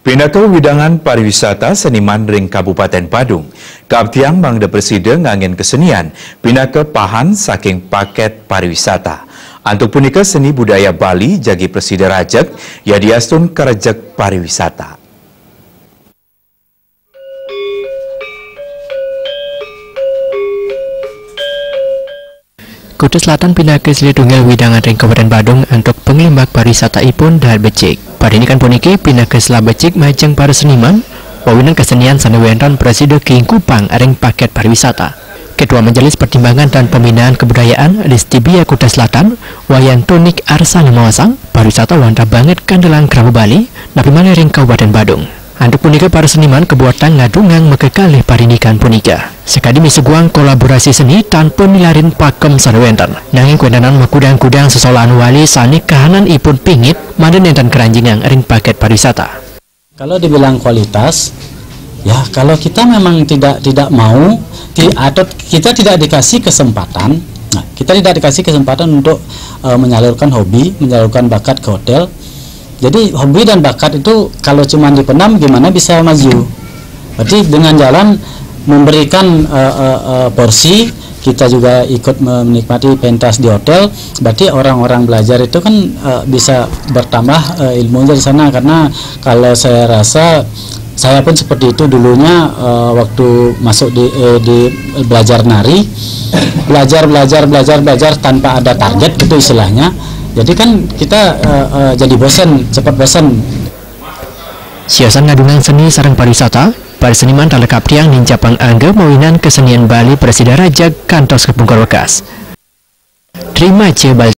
Pinaka Widangan Pariwisata Seniman Ring Kabupaten Badung. Kaptiang Mangda Presiden ngangin kesenian, pinaka pahan saking paket pariwisata. Antuk punika seni budaya Bali jagi Presiden Rajek, yadiastun kerajek pariwisata. Kutu Selatan pindah ke Selidungil Widangan Ring Kabupaten Badung untuk penglimbak pariwisata ipun dahar becik. Pada ini kan puniki pindah ke Selah becik majeng para seniman, wawinan kesenian sanewentan Presiden King Kupang ring paket pariwisata. Ketua Majelis Pertimbangan dan Pembinaan Kebudayaan Distibia Kutu Selatan, Wayan Tonik Arsana Mawasang, pariwisata wanda banget kandelang Kerabu Bali, napi mana ring Kabupaten Badung. Anduk punika para seniman kebuatan ngadungang mekekalih parinikan punika. Sekadi misuguang kolaborasi seni tanpa milarin pakem sanewentan. Nanging kuendanan makudang-kudang sesolaan wali sani kahanan ipun pingit maden enten keranjingan ring paket pariwisata. Kalau dibilang kualitas, ya kalau kita memang tidak mau atau kita tidak dikasih kesempatan, kita tidak dikasih kesempatan untuk menyalurkan hobi, menyalurkan bakat ke hotel. Jadi hobi dan bakat itu kalau cuma dipendam gimana bisa maju? Berarti dengan jalan memberikan porsi, kita juga ikut menikmati pentas di hotel. Berarti orang-orang belajar itu kan bisa bertambah ilmunya di sana. Karena kalau saya rasa saya pun seperti itu dulunya waktu masuk di belajar nari, belajar tanpa ada target itu istilahnya. Jadi kan kita jadi bosan, cepat bosan. Siasan ngadungan seni sarang pariwisata, para seniman talekap tiang ninjapang angga mawinan kesenian Bali Presiden Rajek kantos kepungkur bekas. Terima kasih.